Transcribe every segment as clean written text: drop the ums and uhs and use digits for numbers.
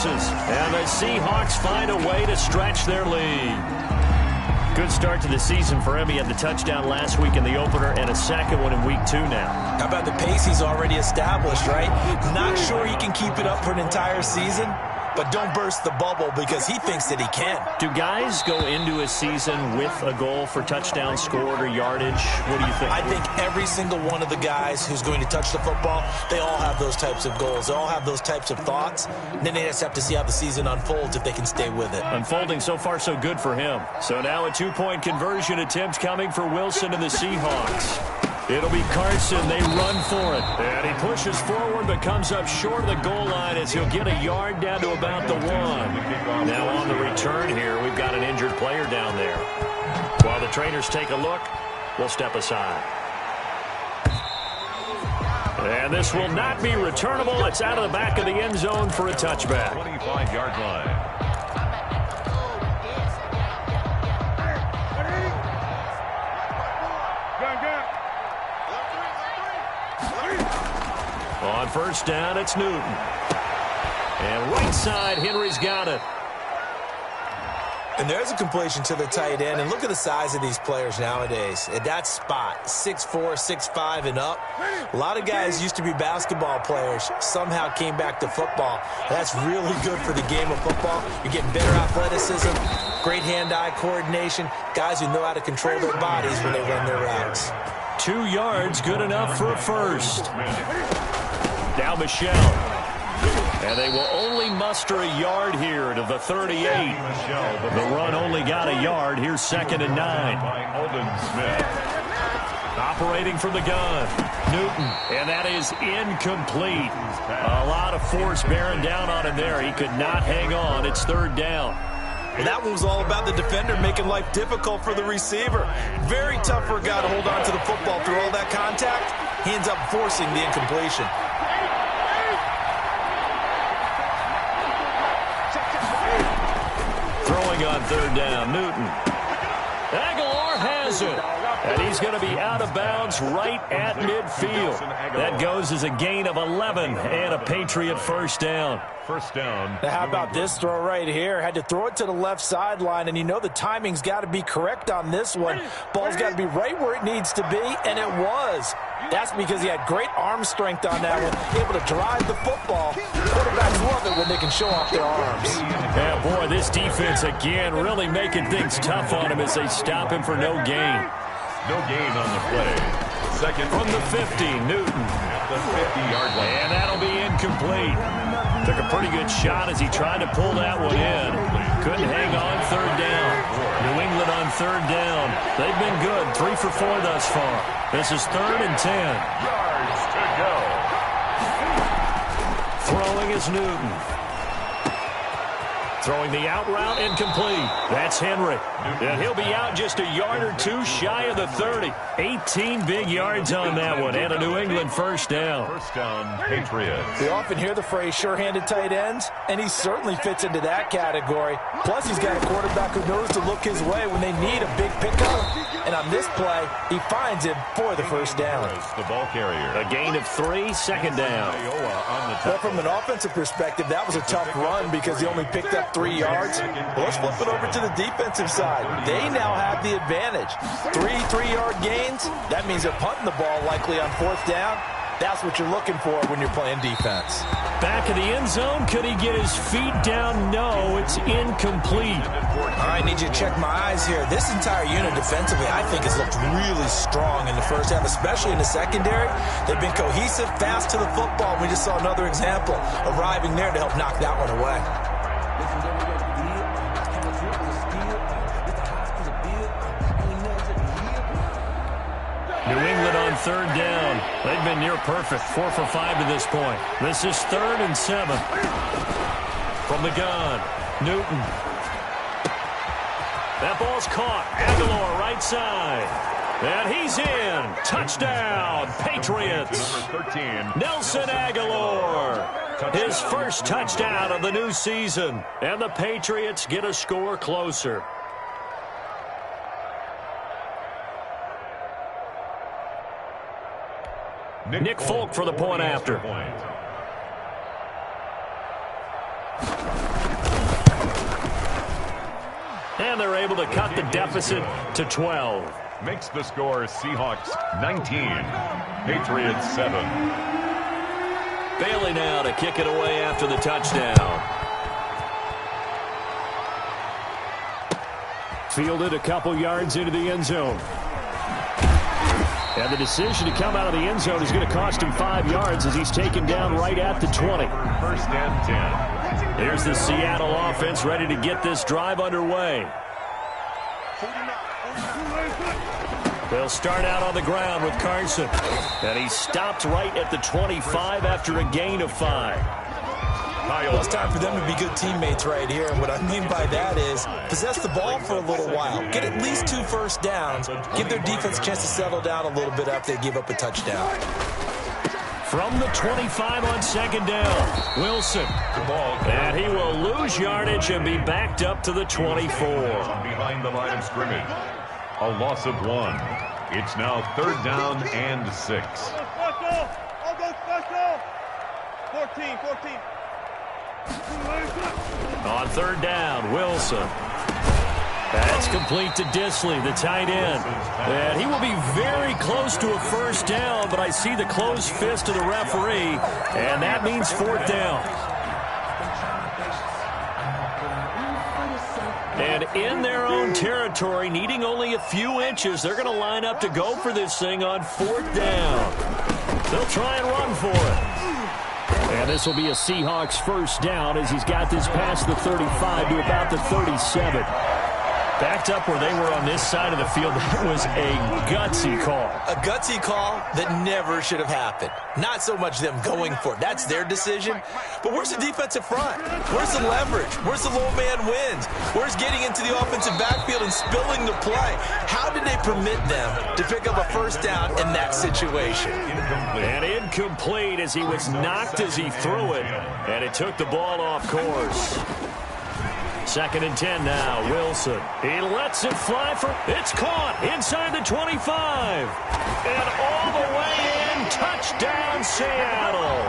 misses. And the Seahawks find a way to stretch their lead. Good start to the season for him. He had the touchdown last week in the opener and a second one in week 2 now. How about the pace he's already established, right? Not sure he can keep it up for an entire season, but don't burst the bubble because he thinks that he can. Do guys go into a season with a goal for touchdown scored or yardage? What do you think? I think every single one of the guys who's going to touch the football, they all have those types of goals. They all have those types of thoughts. And then they just have to see how the season unfolds if they can stay with it. Unfolding so far so good for him. So now a 2-point conversion attempt coming for Wilson and the Seahawks. It'll be Carson. They run for it. And he pushes forward but comes up short of the goal line as he'll get a yard down to about the 1. Now on the return here, we've got an injured player down there. While the trainers take a look, we'll step aside. And this will not be returnable. It's out of the back of the end zone for a touchback. 25-yard line. On first down, it's Newton. And right side, Henry's got it. And there's a completion to the tight end. And look at the size of these players nowadays. At that spot, 6'4", 6'5", and up. A lot of guys used to be basketball players. Somehow came back to football. That's really good for the game of football. You're getting better athleticism, great hand-eye coordination, guys who know how to control their bodies when they run their routes. 2 yards, good enough for a first. Now Michelle. And they will only muster a yard here to the 38. The run only got a yard. Here's 2nd and 9. Operating from the gun. Newton. And that is incomplete. A lot of force bearing down on him there. He could not hang on. It's 3rd down. And that one was all about the defender making life difficult for the receiver. Very tough for a guy to hold on to the football through all that contact. He ends up forcing the incompletion. Throwing on 3rd down, Newton. Aguilar has it. And he's going to be out of bounds right at midfield. That goes as a gain of 11 and a Patriot first down. First down. Now how about this throw right here? Had to throw it to the left sideline, and you know the timing's got to be correct on this one. Ball's got to be right where it needs to be, and it was. That's because he had great arm strength on that one, able to drive the football. Quarterbacks love it when they can show off their arms. Yeah, boy, this defense again really making things tough on him as they stop him for no gain. No gain on the play. Second from the 50, Newton. The 50-yard line. And that'll be incomplete. Took a pretty good shot as he tried to pull that one in. Couldn't hang on 3rd down. New England on 3rd down. They've been good, 3 for 4 thus far. This is 3rd and 10. Yards to go. Throwing is Newton. Throwing the out route, incomplete. That's Henry. And he'll be out just a yard or 2 shy of the 30. 18 big yards on that one, and a New England first down. First down, Patriots. We often hear the phrase sure-handed tight ends, and he certainly fits into that category. Plus, he's got a quarterback who knows to look his way when they need a big pickup. And on this play, he finds him for the first down. The ball carrier. A gain of 3, 2nd down. Well, from an offensive perspective, that was a tough run because he only picked up 3 yards. Well, let's flip it over to the defensive side. They now have the advantage. 3 3-yard gains. That means they're punting the ball likely on 4th down. That's what you're looking for when you're playing defense. Back of the end zone. Could he get his feet down? No, it's incomplete. All right, need you to check my eyes here. This entire unit defensively, I think, has looked really strong in the first half, especially in the secondary. They've been cohesive, fast to the football. We just saw another example arriving there to help knock that one away. New England on 3rd down. They've been near perfect. 4 for 5 to this point. This is 3rd and 7. From the gun, Newton. That ball's caught. Aguilar right side. And he's in. Touchdown, Patriots. Number 13. Nelson Aguilar. His first touchdown of the new season. And the Patriots get a score closer. Nick Folk for the point after. And they're able to cut the deficit to 12. Makes the score Seahawks 19, Patriots 7. Bailey now to kick it away after the touchdown. Fielded a couple yards into the end zone. And the decision to come out of the end zone is going to cost him 5 yards as he's taken down right at the 20. First and 10. Here's the Seattle offense ready to get this drive underway. They'll start out on the ground with Carson. And he stopped right at the 25 after a gain of 5. Well, it's time for them to be good teammates right here. And what I mean by that is possess the ball for a little while. Get at least 2 first downs. Give their defense a chance to settle down a little bit after they give up a touchdown. From the 25 on second down, Wilson. And he will lose yardage and be backed up to the 24. Behind the line of scrimmage. A loss of 1. It's now 3rd down and 6. 14. On 3rd down, Wilson. That's complete to Disley, the tight end. And he will be very close to a first down, but I see the closed fist of the referee, and that means 4th down. And in their own territory, needing only a few inches, they're going to line up to go for this thing on 4th down. They'll try and run for it. And this will be a Seahawks first down as he's got this past the 35 to about the 37. Backed up where they were on this side of the field. That was a gutsy call. A gutsy call that never should have happened. Not so much them going for it. That's their decision. But where's the defensive front? Where's the leverage? Where's the low man wins? Where's getting into the offensive backfield and spilling the play? How did they permit them to pick up a first down in that situation? And incomplete as he was knocked as he threw it. And it took the ball off course. 2nd and 10 now, Wilson. He lets it fly for, it's caught inside the 25. And all the way in, touchdown Seattle.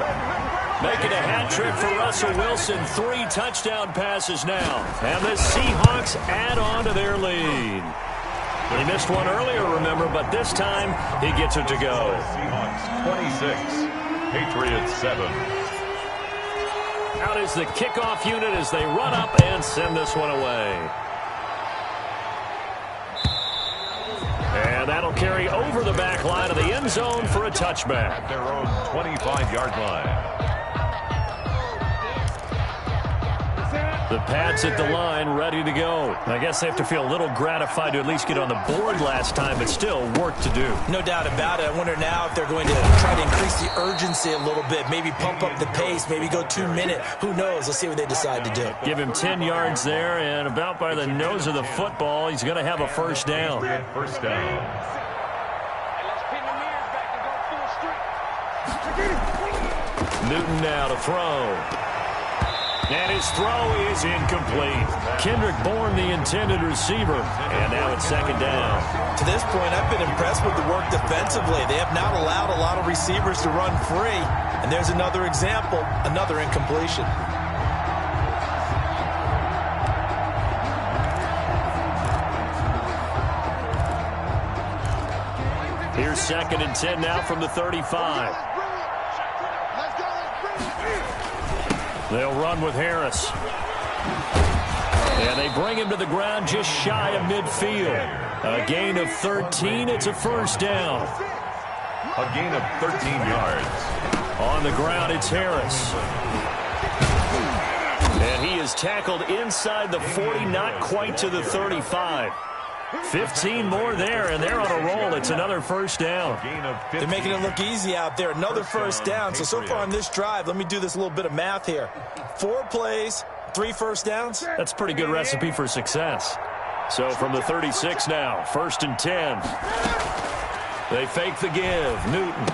Making a hat trick for Russell Wilson, 3 touchdown passes now. And the Seahawks add on to their lead. He missed one earlier, remember, but this time he gets it to go. Seahawks 26, Patriots 7. Out is the kickoff unit as they run up and send this one away. And that'll carry over the back line of the end zone for a touchback. At their own 25-yard line. The Pats at the line, ready to go. I guess they have to feel a little gratified to at least get on the board last time, but still work to do. No doubt about it. I wonder now if they're going to try to increase the urgency a little bit, maybe pump up the pace, maybe go 2-minute. Who knows? Let's see what they decide to do. Give him 10 yards there, and about by the nose of the football, he's going to have a first down. First down. Newton now to throw. And his throw is incomplete. Kendrick Bourne, the intended receiver. And now it's 2nd down. To this point, I've been impressed with the work defensively. They have not allowed a lot of receivers to run free. And there's another example, another incompletion. Here's 2nd and 10 now from the 35. They'll run with Harris. And they bring him to the ground just shy of midfield. A gain of 13. It's a first down. A gain of 13 yards. On the ground, it's Harris. And he is tackled inside the 40, not quite to the 35. 15 more there, and they're on a roll. It's another first down. They're making it look easy out there. Another first down. So far on this drive, let me do this little bit of math here. 4 plays, 3 first downs. That's a pretty good recipe for success. So from the 36 now, 1st and 10. They fake the give. Newton.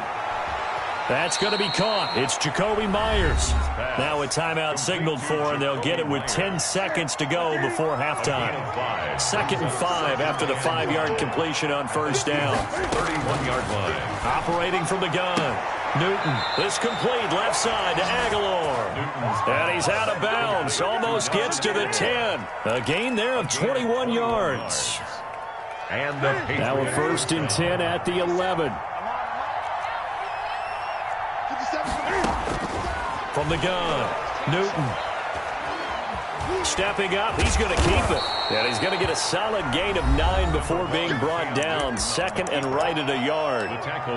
That's going to be caught. It's Jacoby Myers. Now a timeout signaled for, and they'll get it with 10 seconds to go before halftime. 2nd and 5 after the 5-yard completion on first down. 31-yard line. Operating from the gun. Newton. This complete left side to Aguilar. And he's out of bounds. Almost gets to the 10. A gain there of 21 yards. And the now a 1st and 10 at the 11. From the gun, Newton. Stepping up, he's going to keep it. And he's going to get a solid gain of 9 before being brought down. 2nd and right at a yard.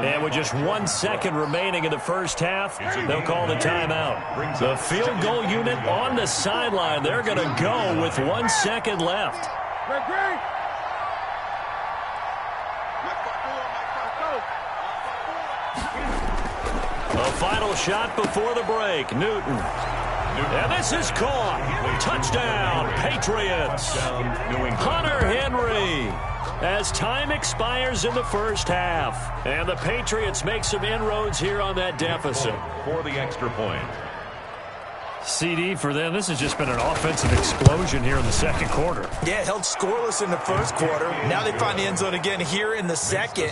And with just 1 second remaining in the first half, they'll call the timeout. The field goal unit on the sideline. They're going to go with 1 second left. A final shot before the break. Newton. And this is caught. Touchdown, Patriots. Hunter Henry. As time expires in the first half. And the Patriots make some inroads here on that deficit. For the extra point. CD for them, this has just been an offensive explosion here in the second quarter. Yeah, held scoreless in the first quarter. Now they find the end zone again here in the second.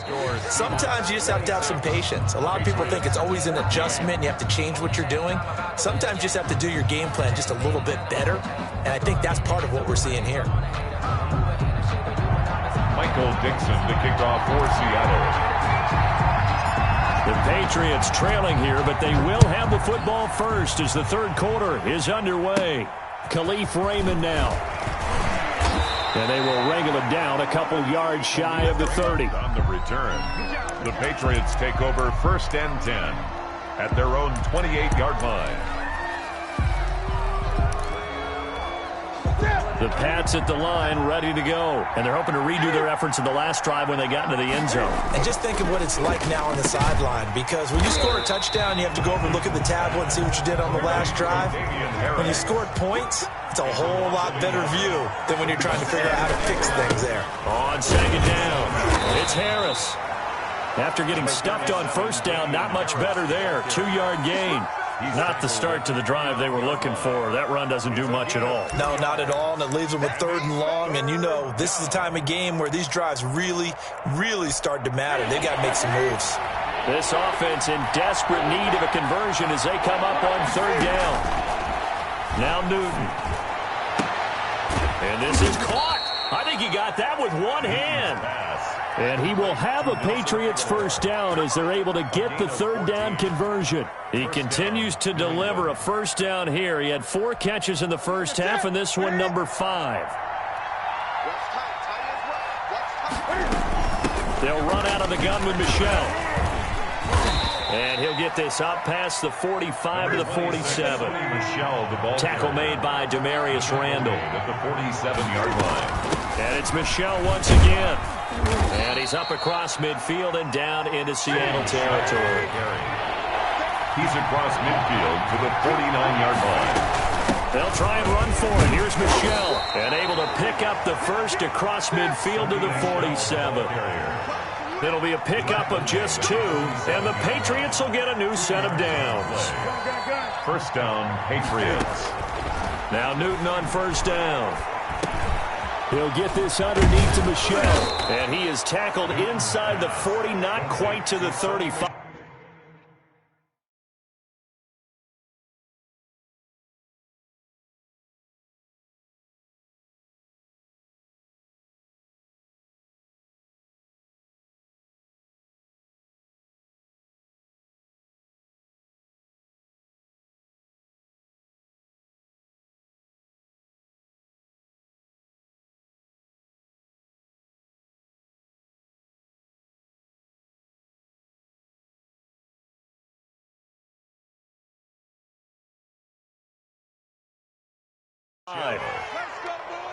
Sometimes you just have to have some patience. A lot of people think it's always an adjustment and you have to change what you're doing. Sometimes you just have to do your game plan just a little bit better, and I think that's part of what we're seeing here. Michael Dixon to kick off for Seattle. The Patriots trailing here, but they will have the football first as the third quarter is underway. Khalif Raymond now. And they will wrangle it down a couple yards shy of the 30. On the return, the Patriots take over 1st and 10 at their own 28-yard line. The Pats at the line, ready to go. And they're hoping to redo their efforts in the last drive when they got into the end zone. And just think of what it's like now on the sideline, because when you score a touchdown, you have to go over and look at the tablet and see what you did on the last drive. When you scored points, it's a whole lot better view than when you're trying to figure out how to fix things there. On 2nd down, it's Harris. After getting stuffed on first down, not much better there. 2-yard gain. Not the start to the drive they were looking for. That run doesn't do much at all. No, not at all, and it leaves them with 3rd and long. And you know, this is the time of game where these drives really, really start to matter. They got to make some moves. This offense in desperate need of a conversion as they come up on 3rd down. Now Newton. And this is caught. I think he got that with one hand. And he will have a Patriots first down as they're able to get the 3rd down conversion. He continues to deliver a first down here. He had 4 catches in the first half, and this one number 5. They'll run out of the gun with Michel. And he'll get this up past the 45 to the 47. Tackle made by Demarius Randall. At the 47-yard line. And it's Michel once again. And he's up across midfield and down into Seattle territory. He's across midfield to the 49-yard line. They'll try and run for it. Here's Michel. And able to pick up the first across midfield to the 47. It'll be a pickup of just 2, and the Patriots will get a new set of downs. First down, Patriots. Now Newton on first down. He'll get this underneath to Michel. And he is tackled inside the 40, not quite to the 35.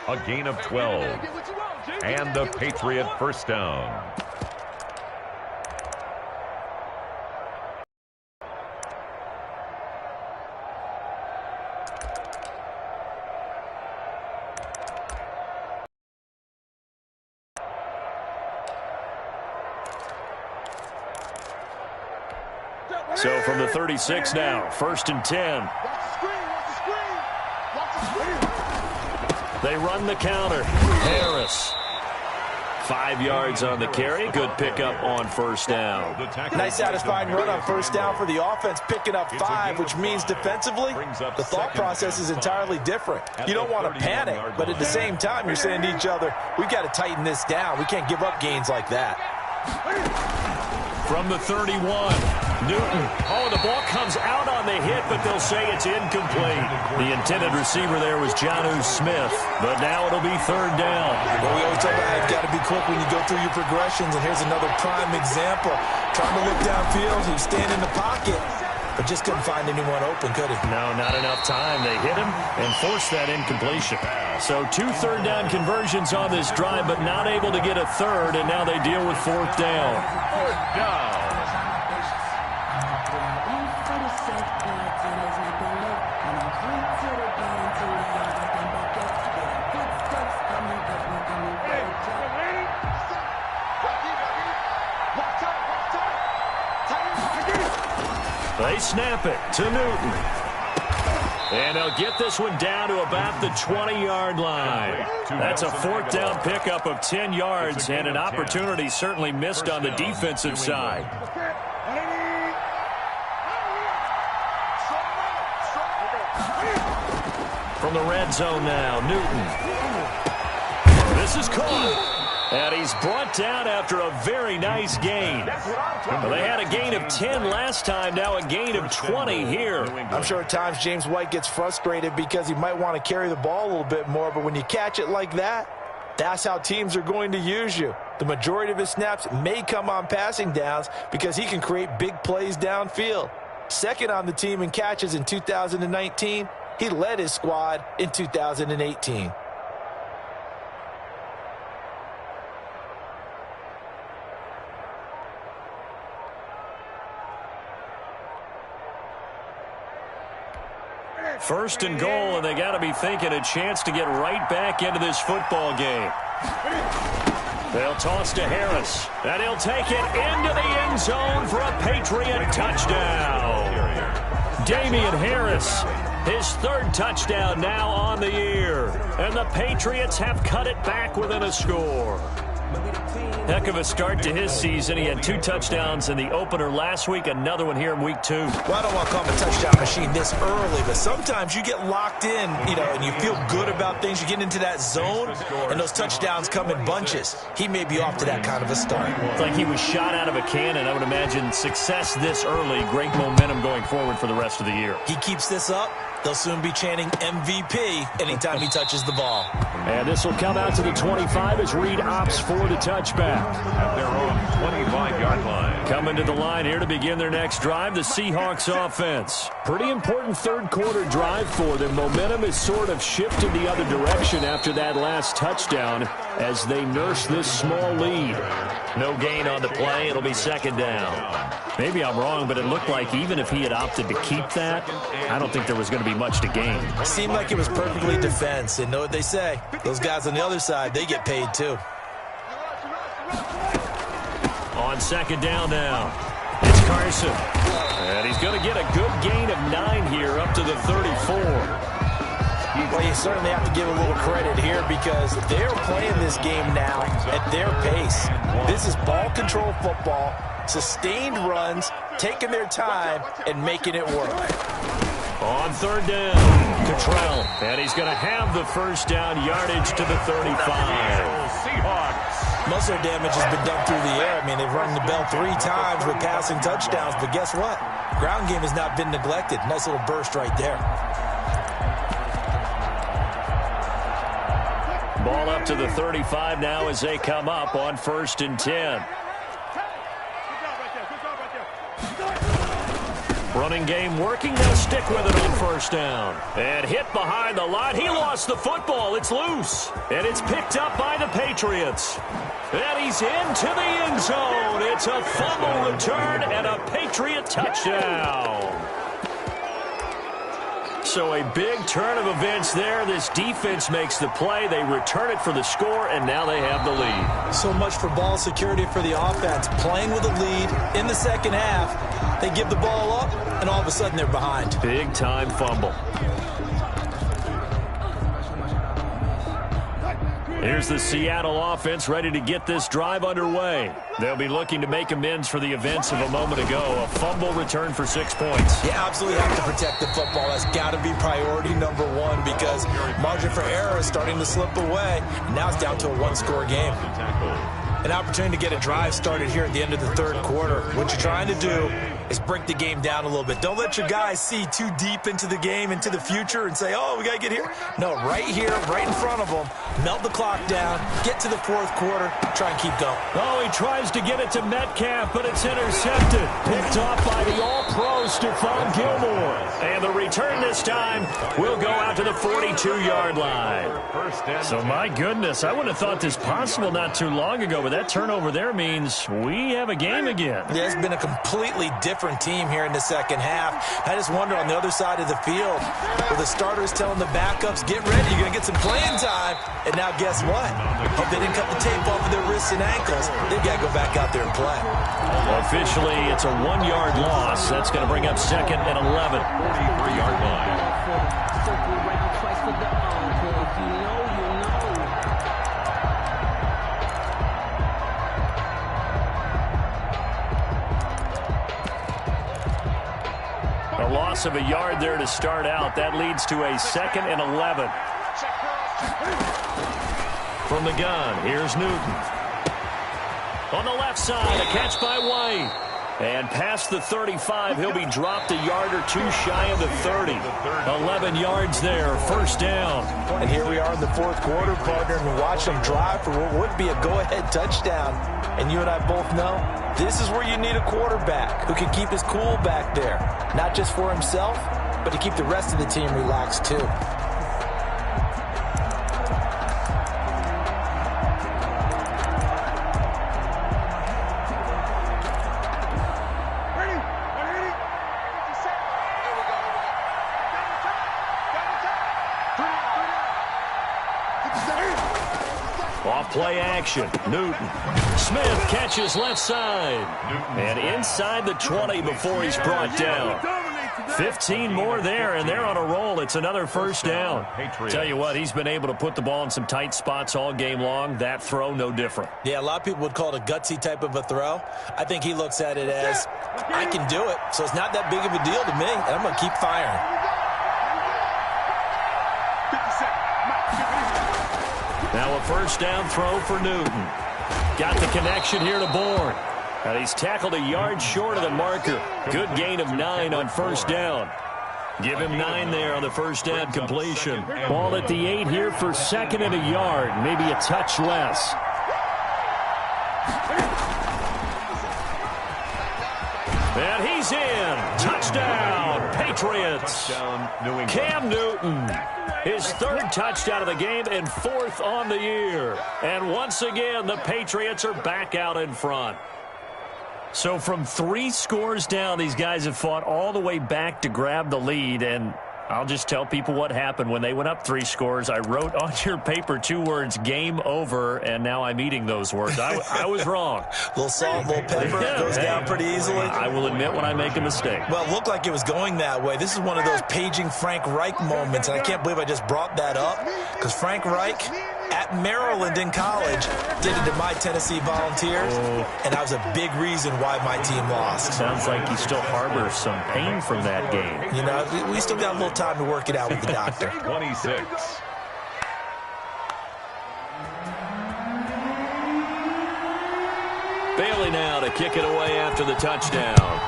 A gain of 12. And the Patriot first down. So from the 36 now, 1st and 10. They run the counter. Harris. 5 yards on the carry. Good pickup on 1st down. Nice satisfying run on 1st down for the offense, picking up 5, which means defensively, the thought process is entirely different. You don't want to panic, but at the same time, you're saying to each other, we've got to tighten this down. We can't give up gains like that. From the 31, Newton. Oh, the ball comes out on the hit, but they'll say it's incomplete. The intended receiver there was Jonnu Smith, but now it'll be 3rd down. Well, we always talk about how you've got to be quick when you go through your progressions, and here's another prime example. Trying to look downfield, he was staying in the pocket, but just couldn't find anyone open, could he? No, not enough time. They hit him and forced that incompletion. So 2 3rd down conversions on this drive, but not able to get a 3rd, and now they deal with 4th down. 4th down. They snap it to Newton. And they'll get this one down to about the 20-yard line. That's a 4th down pickup of 10 yards and an opportunity certainly missed on the defensive side. From the red zone now, Newton. This is caught. And he's brought down after a very nice gain. Well, they had a gain of 10 last time, now a gain of 20 here. I'm sure at times James White gets frustrated because he might want to carry the ball a little bit more, but when you catch it like that, that's how teams are going to use you. The majority of his snaps may come on passing downs because he can create big plays downfield. 2nd on the team in catches in 2019. He led his squad in 2018. First and goal, and they got to be thinking a chance to get right back into this football game. They'll toss to Harris, and he'll take it into the end zone for a Patriot touchdown. Damian Harris, his 3rd touchdown now on the year, and the Patriots have cut it back within a score. Heck of a start to his season. He had 2 touchdowns in the opener last week, another one here in week 2. Well, I don't want to call him a touchdown machine this early, but sometimes you get locked in, and you feel good about things. You get into that zone, and those touchdowns come in bunches. He may be off to that kind of a start. It's like he was shot out of a cannon. I would imagine success this early, great momentum going forward for the rest of the year. He keeps this up, they'll soon be chanting MVP anytime he touches the ball. And this will come out to the 25 as Reed opts for the touchback. At their own 25-yard line. Coming to the line here to begin their next drive, the Seahawks offense. Pretty important 3rd quarter drive for them. Momentum has sort of shifted the other direction after that last touchdown as they nurse this small lead. No gain on the play. It'll be 2nd down. Maybe I'm wrong, but it looked like even if he had opted to keep that, I don't think there was going to be much to gain. Seemed like it was perfectly defense. And know what they say? Those guys on the other side, they get paid too. On 2nd down now, it's Carson. And he's going to get a good gain of 9 here up to the 34. Well, you certainly have to give a little credit here because they're playing this game now at their pace. This is ball control football, sustained runs, taking their time, and making it work. On 3rd down, Cottrell. And he's going to have the 1st down yardage to the 35. Seahawks. Most of their damage has been done through the air. I mean, they've rung the bell 3 times with passing touchdowns, but guess what? Ground game has not been neglected. Nice little burst right there. Ball up to the 35 now as they come up on 1st and 10. Running game working. They'll stick with it on 1st down. And hit behind the line. He lost the football. It's loose. And it's picked up by the Patriots. And he's into the end zone. It's a fumble return and a Patriot touchdown. So a big turn of events there. This defense makes the play. They return it for the score, and now they have the lead. So much for ball security for the offense. Playing with a lead in the second half. They give the ball up, and all of a sudden they're behind. Big-time fumble. Here's the Seattle offense ready to get this drive underway. They'll be looking to make amends for the events of a moment ago. A fumble return for 6 points. You absolutely have to protect the football. That's got to be priority number one because margin for error is starting to slip away. Now it's down to a one-score game. An opportunity to get a drive started here at the end of the third quarter. What you're trying to do is break the game down a little bit. Don't let your guys see too deep into the game, into the future, and say, oh, we got to get here. No, right here, right in front of them, melt the clock down, get to the fourth quarter, try and keep going. Oh, he tries to get it to Metcalf, but it's intercepted. Picked off by the all-pro Stephon Gilmore. And the return this time will go out to the 42-yard line. So, my goodness, I wouldn't have thought this possible not too long ago, but that turnover there means we have a game again. Yeah, it's been a completely different team here in the second half. I just wonder on the other side of the field, where the starters telling the backups, get ready, you're going to get some playing time. And now guess what? If they didn't cut the tape off of their wrists and ankles, they've got to go back out there and play. Officially, it's a 1-yard loss. That's going to bring up second and 11. 43-yard line. A loss of a yard there to start out. That leads to a second and 11. From the gun, here's Newton. On the left side, a catch by White. And past the 35, he'll be dropped a yard or two shy of the 30. 11 yards there, first down. And here we are in the fourth quarter, partner, and watch them drive for what would be a go-ahead touchdown. And you and I both know this is where you need a quarterback who can keep his cool back there. Not just for himself, but to keep the rest of the team relaxed too. Play action. Newton. Smith catches left side. And inside the 20 before he's brought down. 15 more there, and they're on a roll. It's another first down. Tell you what, he's been able to put the ball in some tight spots all game long. That throw, no different. Yeah, a lot of people would call it a gutsy type of a throw. I think he looks at it as, I can do it, so it's not that big of a deal to me, and I'm going to keep firing. Now a first down throw for Newton. Got the connection here to Bourne. And he's tackled a yard short of the marker. Good gain of 9 on first down. Give him 9 there on the first down completion. Ball at the 8 here for second and a yard. Maybe a touch less. And he's in. Touchdown, Patriots. Cam Newton. His third touchdown of the game and fourth on the year. And once again, the Patriots are back out in front. So from 3 scores down, these guys have fought all the way back to grab the lead. And I'll just tell people what happened when they went up 3 scores. I wrote on your paper 2 words, game over, and now I'm eating those words. I was wrong. A little salt, a little pepper, goes down pretty easily. I will admit when I make a mistake. Well, it looked like it was going that way. This is one of those paging Frank Reich moments, and I can't believe I just brought that up because Frank Reich at Maryland in college did it to my Tennessee Volunteers, and that was a big reason why my team lost. Sounds like he still harbors some pain from that game. You know, we still got a little time to work it out with the doctor. 26. Bailey now to kick it away after the touchdown.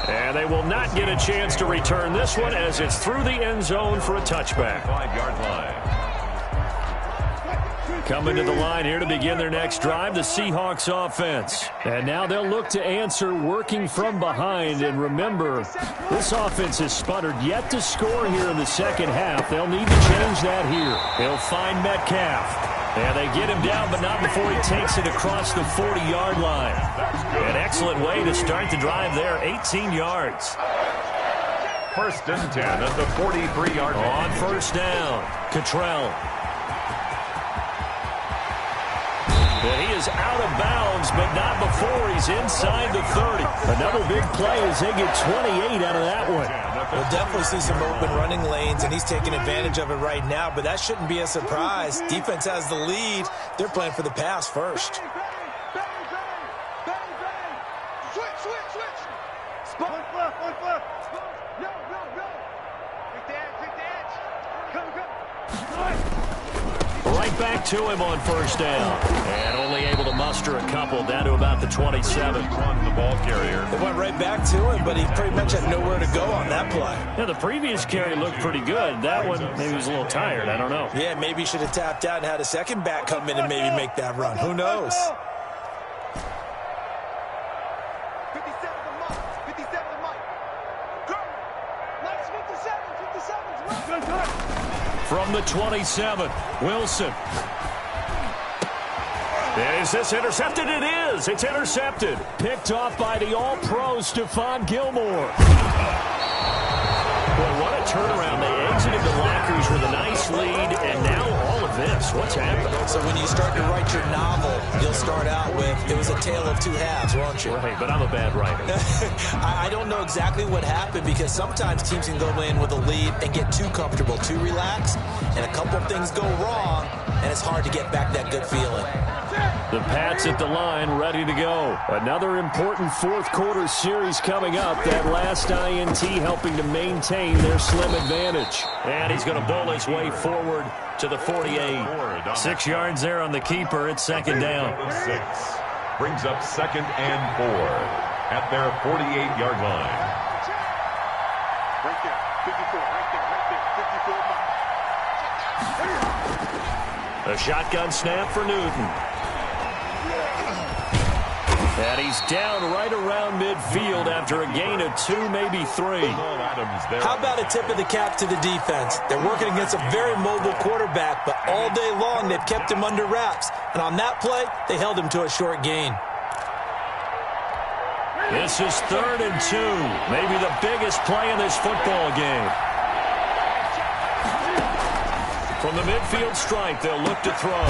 And they will not get a chance to return this one as it's through the end zone for a touchback. 5-yard line. Coming to the line here to begin their next drive, the Seahawks offense. And now they'll look to answer working from behind. And remember, this offense has sputtered yet to score here in the second half. They'll need to change that here. They'll find Metcalf. And they get him down, but not before he takes it across the 40-yard line. An excellent way to start the drive there, 18 yards. First and 10 at the 43-yard line. On first down, Cottrell. And he is out of bounds, but not before he's inside the 30. Another big play as they get 28 out of that one. We'll definitely see some open running lanes, and he's taking advantage of it right now, but that shouldn't be a surprise. Defense has the lead. They're playing for the pass first. Right back to him on first down. And only able to muster a couple down to about the 27. On the ball carrier. They went right back to him, but he pretty much had nowhere to go on that play. Yeah, the previous carry looked pretty good. That one, maybe he was a little tired. I don't know. Yeah, maybe he should have tapped out and had a second back come in and maybe make that run. Who knows? From the 27, Wilson. Is this intercepted? It is. It's intercepted. Picked off by the All-Pro, Stephon Gilmore. Boy, what a turnaround. They exited the lockers with a nice lead, and now all of this. What's happening? So when you start to write your novel, you'll start out with, it was a tale of two halves, won't you? Right, but I'm a bad writer. I don't know exactly what happened because sometimes teams can go in with a lead and get too comfortable, too relaxed, and a couple of things go wrong, and it's hard to get back that good feeling. The Pats at the line, ready to go. Another important fourth-quarter series coming up. That last INT helping to maintain their slim advantage. And he's going to bowl his way forward to the 48. 6 yards there on the keeper. It's second down. 6. Brings up 2nd and 4 at their 48-yard line. Right there, 54, right there, 54. A shotgun snap for Newton. And he's down right around midfield after a gain of 2, maybe 3. How about a tip of the cap to the defense? They're working against a very mobile quarterback, but all day long they've kept him under wraps. And on that play, they held him to a short gain. This is 3rd and 2. Maybe the biggest play in this football game. From the midfield stripe, they'll look to throw.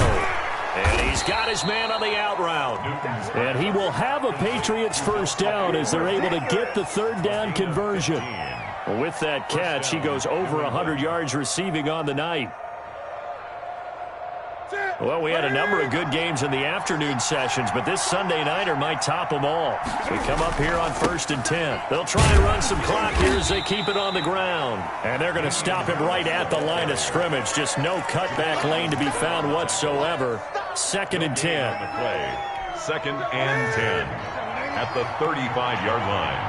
And he's got his man on the out route. And he will have a Patriots first down as they're able to get the 3rd down conversion. With that catch, he goes over 100 yards receiving on the night. Well, we had a number of good games in the afternoon sessions, but this Sunday nighter might top them all. We come up here on 1st and 10. They'll try and run some clock here as they keep it on the ground. And they're going to stop him right at the line of scrimmage. Just no cutback lane to be found whatsoever. 2nd and 10. Play. 2nd and 10 at the 35-yard line.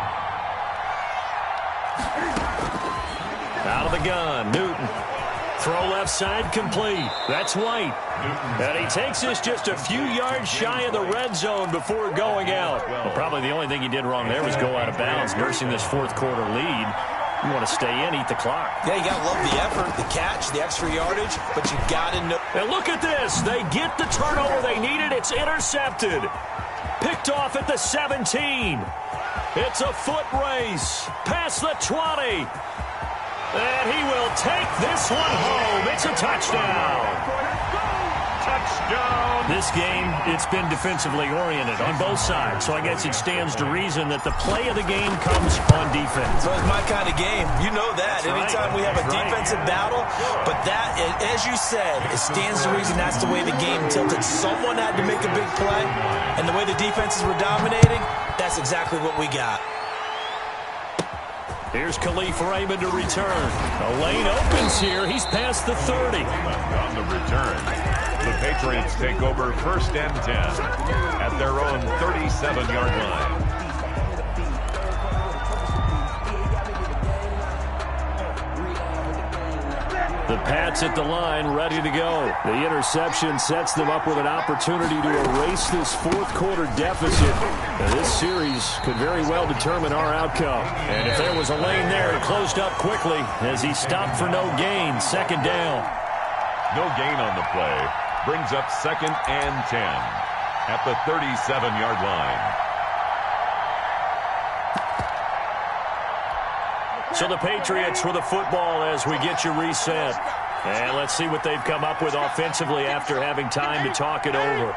Out of the gun, Newton. Throw left side complete. That's White. And he takes this just a few yards shy of the red zone before going out. Well, probably the only thing he did wrong there was go out of bounds, nursing this fourth-quarter lead. You want to stay in, eat the clock. Yeah, you got to love the effort, the catch, the extra yardage, but you got to know. And look at this. They get the turnover they needed. It's intercepted. Picked off at the 17. It's a foot race. Past the 20. And he will take this one home. It's a touchdown. Touchdown. This game, it's been defensively oriented on both sides. So I guess it stands to reason that the play of the game comes on defense. So it's my kind of game. You know that. That's Anytime right. we have a That's defensive battle, but that, as you said, it stands to reason that's the way the game tilted. Someone had to make a big play, and the way the defenses were dominating, that's exactly what we got. Here's Khalif Raymond to return. The lane opens here. He's past the 30. On the return, the Patriots take over 1st and 10 at their own 37-yard line. The Pats at the line, ready to go. The interception sets them up with an opportunity to erase this fourth-quarter deficit. Now, this series could very well determine our outcome. And if there was a lane there, it closed up quickly as he stopped for no gain. 2nd down. No gain on the play. Brings up 2nd and 10 at the 37-yard line. So the Patriots with the football as we get you reset. And let's see what they've come up with offensively after having time to talk it over.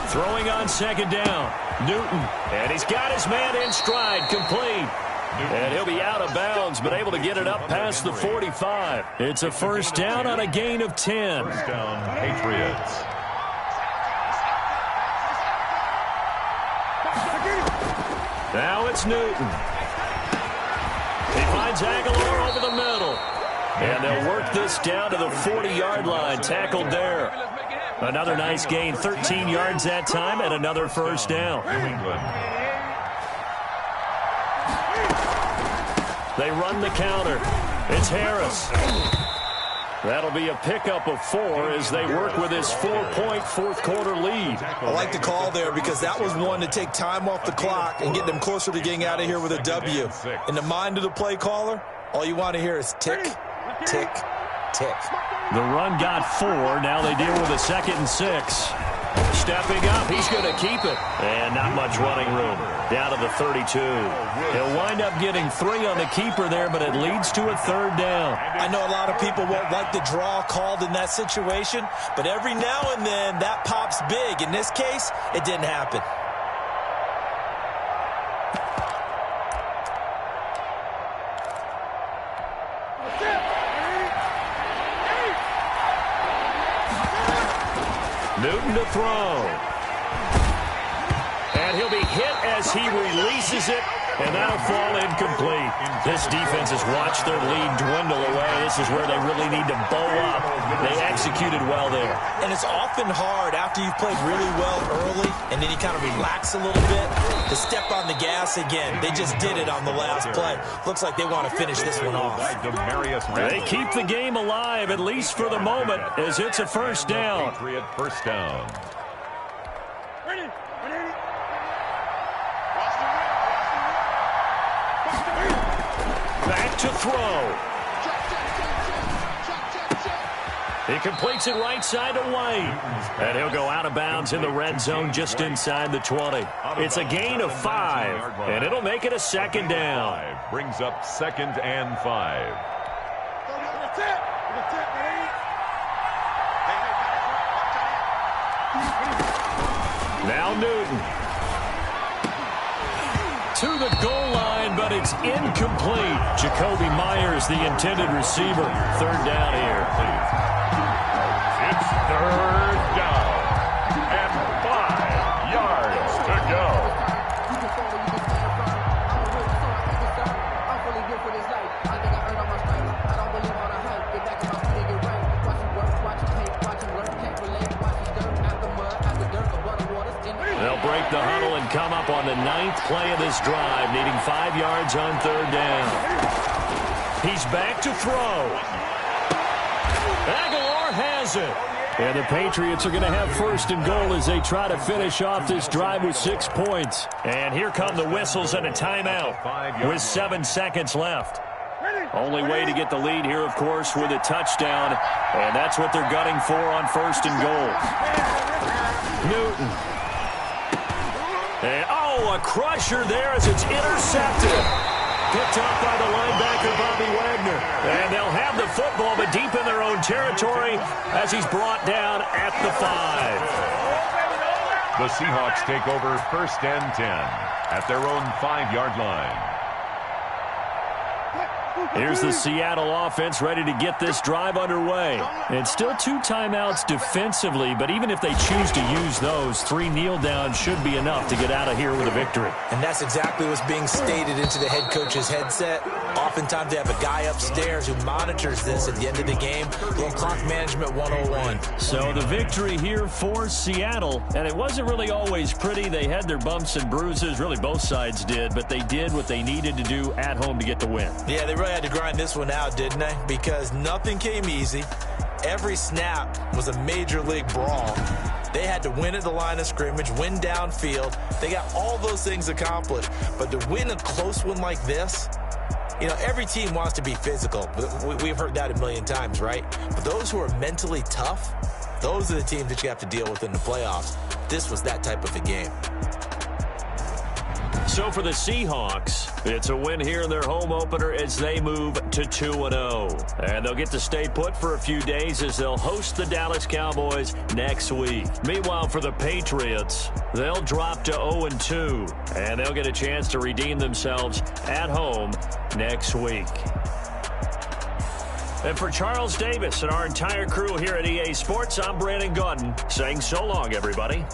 Throwing on second down. Newton. And he's got his man in stride. Complete. And he'll be out of bounds, but able to get it up past the 45. It's a first down on a gain of 10. First down, Patriots. Now it's Newton. He finds Aguilar over the middle. And they'll work this down to the 40-yard line. Tackled there. Another nice gain. 13 yards that time and another first down. New England. They run the counter. It's Harris. That'll be a pickup of 4 as they work with this 4-point fourth-quarter lead. I like the call there because that was one to take time off the clock and get them closer to getting out of here with a W. In the mind of the play caller, all you want to hear is tick, tick, tick. The run got 4. Now they deal with a 2nd and 6. Stepping up, he's going to keep it. And not much running room. Down to the 32. He'll wind up getting 3 on the keeper there, but it leads to a 3rd down. I know a lot of people won't like the draw called in that situation, but every now and then that pops big. In this case, it didn't happen. Newton to throw. And he'll be hit as he releases it, and that'll fall incomplete. This defense has watched their lead dwindle away. This is where they really need to bow up. They executed well there. And it's often hard after you've played really well early, and then you kind of relax a little bit, to step on the gas again. They just did it on the last play. Looks like they want to finish this one off. They keep the game alive, at least for the moment, as it's a first down. Patriot first down. Back to throw. He completes it right side to White. And he'll go out of bounds in the red zone just inside the 20. It's a gain of 5, and it'll make it a 2nd down. Brings up 2nd and 5. Now Newton. To the goal line, but it's incomplete. Jacoby Myers, the intended receiver. 3rd down here. It's 3rd down and 5 yards to go. They'll break the huddle and come up on the 9th play of this drive, needing 5 yards on 3rd down. He's back to throw. Aguilar has it. And the Patriots are going to have 1st and goal as they try to finish off this drive with 6 points. And here come the whistles and a timeout with 7 seconds left. Only way to get the lead here, of course, with a touchdown. And that's what they're gunning for on 1st and goal. Newton. And, a crusher there as it's intercepted. Picked up by the linebacker, Bobby Wagner. And they'll have the football, but deep in their own territory as he's brought down at the 5. The Seahawks take over 1st and 10 at their own 5-yard line. Here's the Seattle offense ready to get this drive underway. And still 2 timeouts defensively, but even if they choose to use those, 3 kneel downs should be enough to get out of here with a victory. And that's exactly what's being stated into the head coach's headset. Oftentimes they have a guy upstairs who monitors this at the end of the game. Little clock management 101. So the victory here for Seattle, and it wasn't really always pretty. They had their bumps and bruises, really both sides did, but they did what they needed to do at home to get the win. Yeah, they really had to grind this one out, didn't they? Because nothing came easy. Every snap was a major league brawl. They had to win at the line of scrimmage, win downfield. They got all those things accomplished. But to win a close one like this, you know, every team wants to be physical. We've heard that a million times, right? But those who are mentally tough, those are the teams that you have to deal with in the playoffs. This was that type of a game. So for the Seahawks, it's a win here in their home opener as they move to 2-0. And they'll get to stay put for a few days as they'll host the Dallas Cowboys next week. Meanwhile, for the Patriots, they'll drop to 0-2. And they'll get a chance to redeem themselves at home next week. And for Charles Davis and our entire crew here at EA Sports, I'm Brandon Gettin saying so long, everybody.